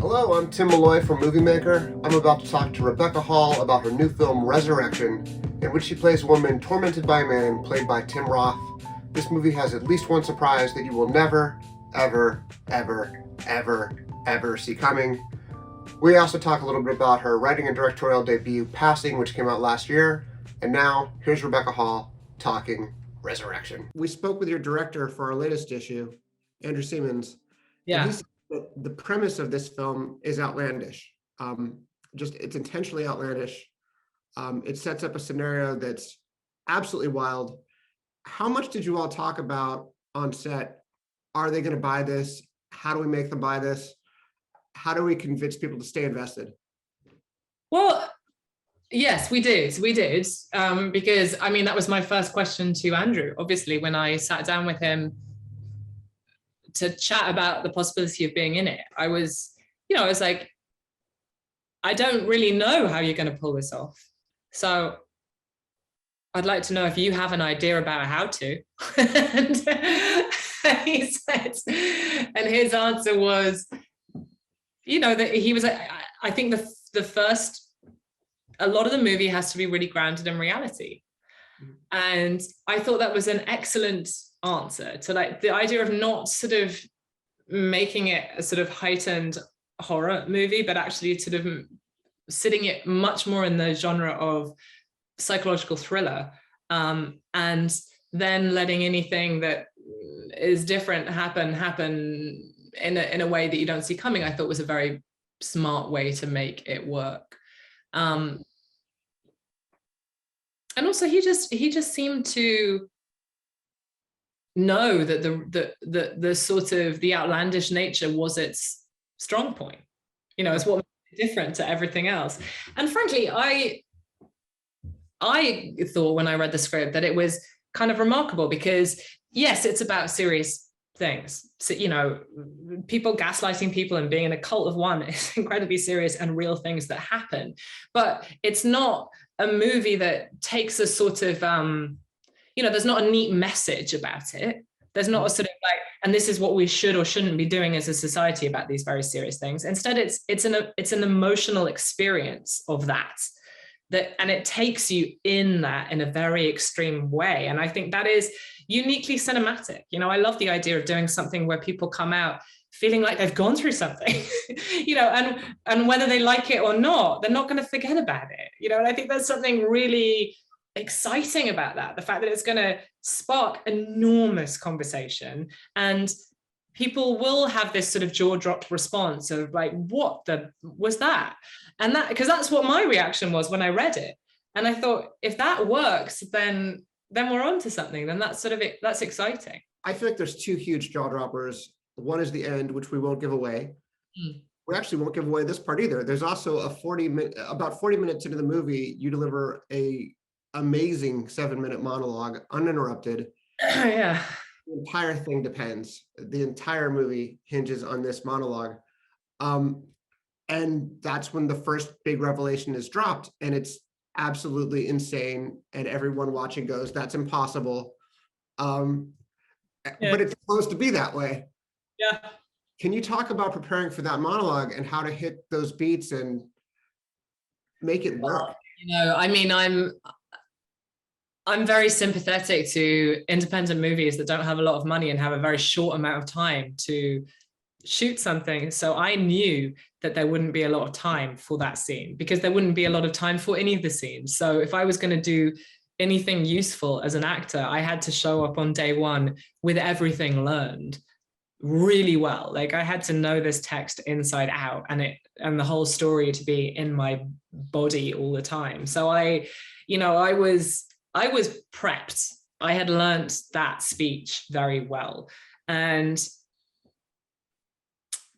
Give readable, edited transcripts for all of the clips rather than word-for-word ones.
Hello, I'm Tim Malloy from Movie Maker. I'm about to talk to Rebecca Hall about her new film Resurrection, in which she plays a woman tormented by a man played by Tim Roth. This movie has at least one surprise that you will never, ever, ever, ever, ever see coming. We also talk a little bit about her writing and directorial debut, Passing, which came out last year. And now, here's Rebecca Hall talking Resurrection. We spoke with your director for our latest issue, Andrew Semans, and he said that the premise of this film is outlandish. It's intentionally outlandish. It sets up a scenario that's absolutely wild. How much did you all talk about on set? Are they going to buy this? How do we make them buy this? How do we convince people to stay invested? Well, yes, we did. Because I mean, that was my first question to Andrew. Obviously, when I sat down with him to chat about the possibility of being in it, I was like, I don't really know how you're going to pull this off. So I'd like to know if you have an idea about how to. And he said, and his answer was, that he was, I think the first, a lot of the movie has to be really grounded in reality. And I thought that was an excellent answer to like the idea of not sort of making it a sort of heightened horror movie, but actually sort of sitting it much more in the genre of psychological thriller, and then letting anything that is different happen in a way that you don't see coming. I thought was a very smart way to make it work. And also he just seemed to know that the sort of the outlandish nature was its strong point. It's what made it different to everything else. And frankly, I thought when I read the script that it was kind of remarkable because yes, it's about serious things. So, people gaslighting people and being in a cult of one is incredibly serious and real things that happen. But it's not a movie that takes a sort of, there's not a neat message about it. There's not a sort of like, and this is what we should or shouldn't be doing as a society about these very serious things. Instead, it's an emotional experience of that, and it takes you in that in a very extreme way. And I think that is uniquely cinematic. I love the idea of doing something where people come out feeling like they've gone through something, and whether they like it or not, they're not going to forget about it. And I think there's something really exciting about that, the fact that it's going to spark enormous conversation, and people will have this sort of jaw-dropped response of like, what the was that? And that, because that's what my reaction was when I read it. And I thought, if that works, then we're on to something. Then that's sort of it. That's exciting. I feel like there's two huge jaw droppers. One is the end, which we won't give away. We actually won't give away this part either. There's also about 40 minutes into the movie, you deliver a amazing 7-minute monologue, uninterrupted. Yeah. The entire thing depends. The entire movie hinges on this monologue. And that's when the first big revelation is dropped, and it's absolutely insane. And everyone watching goes, that's impossible. But it's supposed to be that way. Yeah. Can you talk about preparing for that monologue and how to hit those beats and make it work? I mean, I'm very sympathetic to independent movies that don't have a lot of money and have a very short amount of time to shoot something. So I knew that there wouldn't be a lot of time for that scene, because there wouldn't be a lot of time for any of the scenes. So if I was going to do anything useful as an actor, I had to show up on day one with everything learned really well. Like, I had to know this text inside out, and the whole story to be in my body all the time. So I was prepped. I had learned that speech very well. And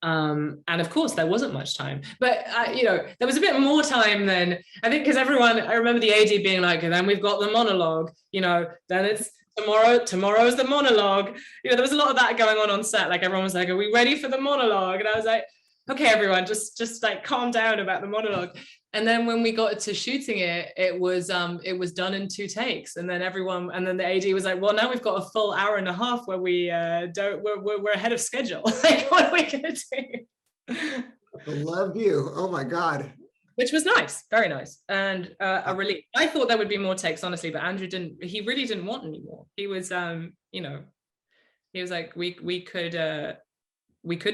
of course there wasn't much time, but there was a bit more time than I think, because I remember the AD being like, and then we've got the monologue, then it's tomorrow's the monologue. There was a lot of that going on set. Like, everyone was like, are we ready for the monologue? And I was like, okay, everyone, just like calm down about the monologue. And then when we got to shooting it, it was done in 2 takes. And then the AD was like, well, now we've got a full hour and a half where we're ahead of schedule. Like, what are we gonna do? I love you. Oh my God. Which was nice, very nice, and a relief. I thought there would be more takes, honestly, but Andrew didn't. He really didn't want any more. He was, he was like, we could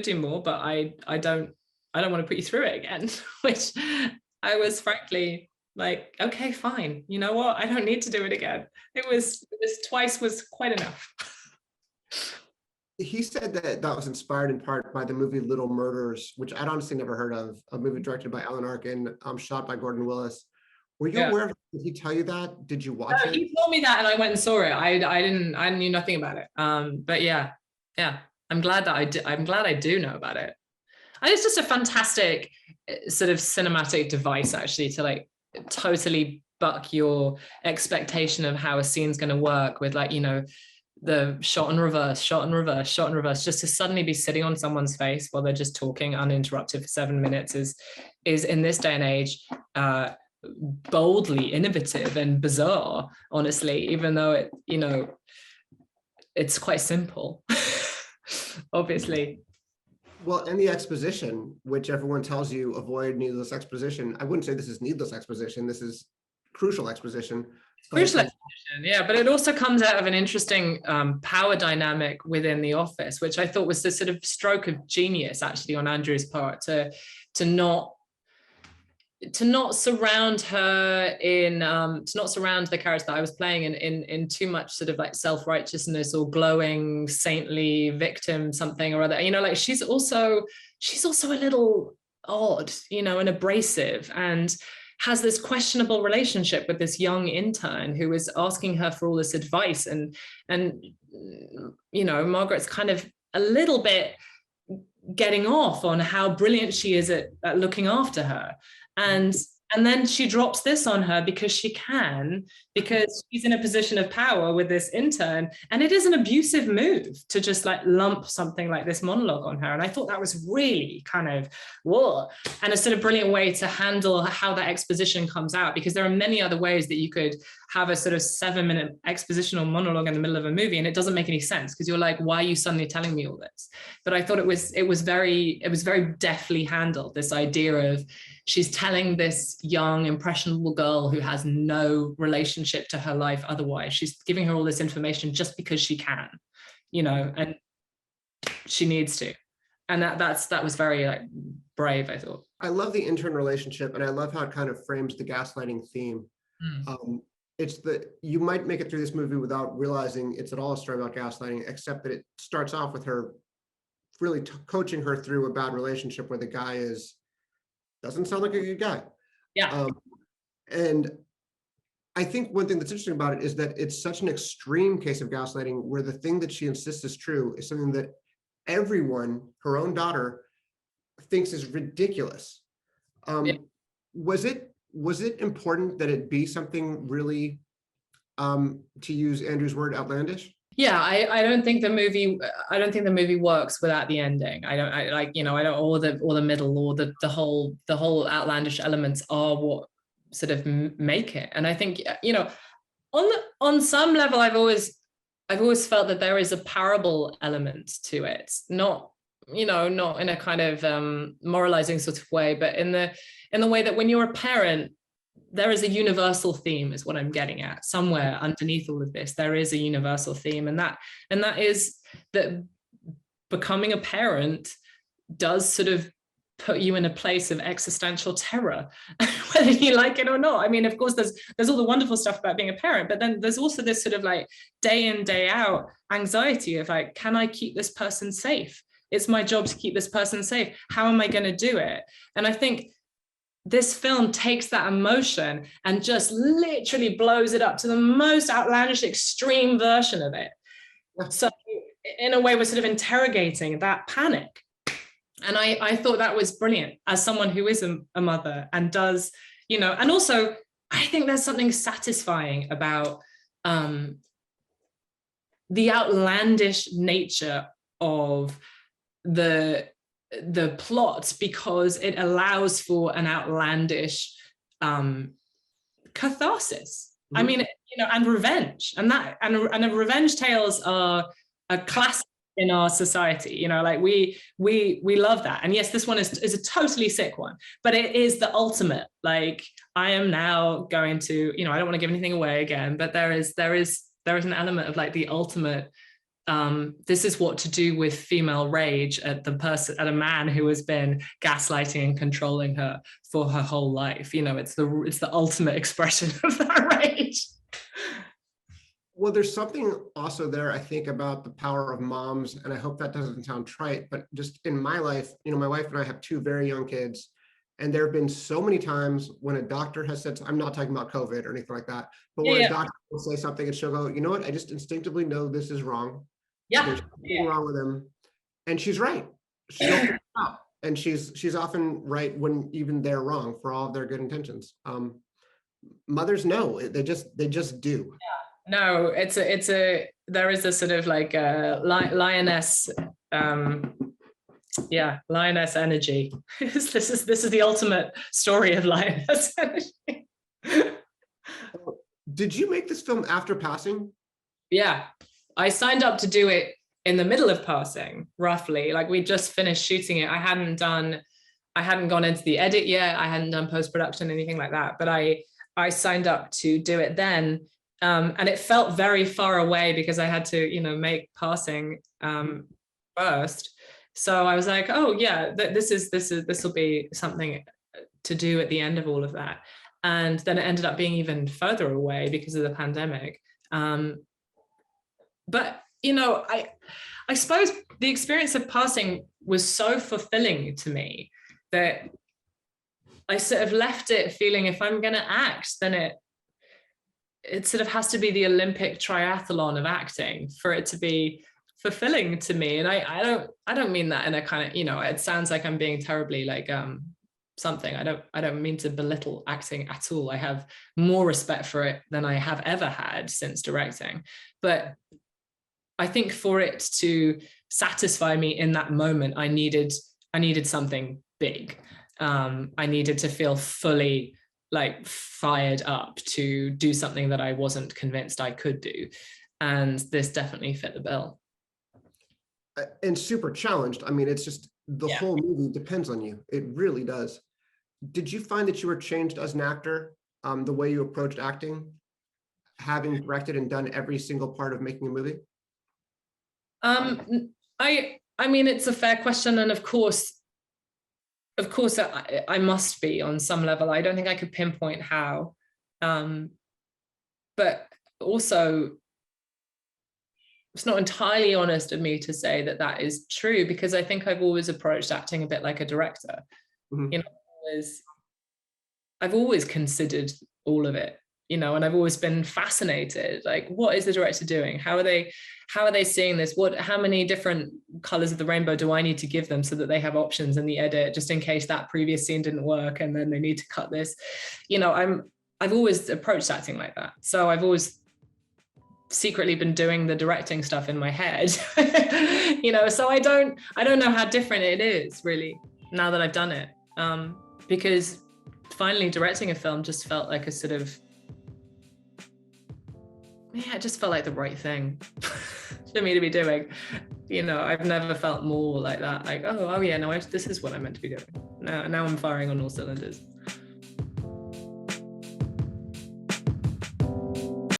do more, but I don't want to put you through it again. Which I was frankly like, okay, fine. You know what? I don't need to do it again. This twice was quite enough. He said that that was inspired in part by the movie Little Murders, which I'd honestly never heard of, a movie directed by Alan Arkin, shot by Gordon Willis. Were you aware of it? Did he tell you that? Did you watch it? He told me that and I went and saw it. I knew nothing about it. But yeah. I'm glad that I'm glad I do know about it. And it's just a fantastic sort of cinematic device, actually, to like totally buck your expectation of how a scene's going to work with, like, the shot and reverse, shot and reverse, shot and reverse, just to suddenly be sitting on someone's face while they're just talking uninterrupted for 7 minutes is in this day and age boldly innovative and bizarre, honestly, even though it, it's quite simple. Obviously. Well, in the exposition, which everyone tells you avoid needless exposition, I wouldn't say this is needless exposition. This is crucial exposition. Crucial exposition, yeah, but it also comes out of an interesting power dynamic within the office, which I thought was the sort of stroke of genius, actually, on Andrew's part, to not surround her in to not surround the character that I was playing in too much sort of like self-righteousness or glowing saintly victim something or other. Like she's also a little odd, and abrasive, and has this questionable relationship with this young intern who is asking her for all this advice, and Margaret's kind of a little bit getting off on how brilliant she is at looking after her. And then she drops this on her because she's in a position of power with this intern. And it is an abusive move to just like lump something like this monologue on her. And I thought that was really kind of, whoa, and a sort of brilliant way to handle how that exposition comes out, because there are many other ways that you could have a sort of 7-minute expositional monologue in the middle of a movie, and it doesn't make any sense because you're like, why are you suddenly telling me all this? But I thought it was very deftly handled, this idea of she's telling this young impressionable girl who has no relationship to her life otherwise, she's giving her all this information just because she can, and she needs to. And that was very like brave, I thought. I love the intern relationship, and I love how it kind of frames the gaslighting theme. It's that you might make it through this movie without realizing it's at all a story about gaslighting, except that it starts off with her really coaching her through a bad relationship where the guy doesn't sound like a good guy. Yeah. And I think one thing that's interesting about it is that it's such an extreme case of gaslighting where the thing that she insists is true is something that everyone, her own daughter, thinks is ridiculous. Was it important that it be something really, to use Andrew's word, outlandish? Yeah, I don't think the movie works without the ending. I don't, or the middle, or the whole outlandish elements are what sort of make it. And I think, on some level, I've always felt that there is a parable element to it, not in a kind of moralizing sort of way, but in the way that when you're a parent, there is a universal theme, is what I'm getting at. Somewhere underneath all of this, there is a universal theme, and that is that becoming a parent does sort of put you in a place of existential terror, whether you like it or not. I mean, of course, there's all the wonderful stuff about being a parent, but then there's also this sort of like day in, day out anxiety of like, can I keep this person safe? It's my job to keep this person safe. How am I going to do it? And I think this film takes that emotion and just literally blows it up to the most outlandish, extreme version of it. So in a way, we're sort of interrogating that panic. And I thought that was brilliant as someone who is a mother and does, and also I think there's something satisfying about the outlandish nature of the plot, because it allows for an outlandish catharsis. I mean, and revenge, and revenge tales are a classic in our society, you know, like we love that. And yes, this one is a totally sick one, but it is the ultimate. Like, I am now going to, you know, I don't want to give anything away again, but there is an element of like the ultimate, this is what to do with female rage at a man who has been gaslighting and controlling her for her whole life. You know, it's the ultimate expression of that rage. Well, there's something also there, I think, about the power of moms, and I hope that doesn't sound trite, but just in my life, you know, my wife and I have 2 very young kids, and there have been so many times when a doctor has said, I'm not talking about COVID or anything like that, but when a doctor will say something and she'll go, you know what, I just instinctively know this is wrong. There's something wrong with him. And she's right. She'll figure it out. And she's often right when even they're wrong for all of their good intentions. Mothers know, they just do. No, there is a sort of like a lioness, lioness energy. This is the ultimate story of lioness energy. Did you make this film after passing? Yeah, I signed up to do it in the middle of passing, roughly. Like, we just finished shooting it. I hadn't gone into the edit yet. I hadn't done post-production, anything like that. But I signed up to do it then. And it felt very far away because I had to, you know, make passing first. So I was like, oh yeah, this will be something to do at the end of all of that. And then it ended up being even further away because of the pandemic. But, you know, I suppose the experience of passing was so fulfilling to me that I sort of left it feeling, if I'm going to act, then it sort of has to be the Olympic triathlon of acting for it to be fulfilling to me. And I don't mean that in a kind of, you know, it sounds like I'm being terribly like something. I don't mean to belittle acting at all. I have more respect for it than I have ever had since directing. But I think for it to satisfy me in that moment, I needed something big. I needed to feel fully like fired up to do something that I wasn't convinced I could do. And this definitely fit the bill. And super challenged. I mean, it's just the whole movie depends on you. It really does. Did you find that you were changed as an actor, the way you approached acting, having directed and done every single part of making a movie? I mean, it's a fair question. And of course, I must be on some level. I don't think I could pinpoint how. But also, it's not entirely honest of me to say that that is true, because I think I've always approached acting a bit like a director. Mm-hmm. You know, I've always considered all of it, you know, and I've always been fascinated. Like, what is the director doing? How are they seeing this? How many different colors of the rainbow do I need to give them so that they have options in the edit, just in case that previous scene didn't work and then they need to cut this? You know, I've always approached acting like that. So I've always secretly been doing the directing stuff in my head. You know, so I don't know how different it is really now that I've done it, because finally directing a film just felt like a sort of, it just felt like the right thing for me to be doing. You know, I've never felt more like that, like, oh yeah, no, this is what I'm meant to be doing. Now I'm firing on all cylinders.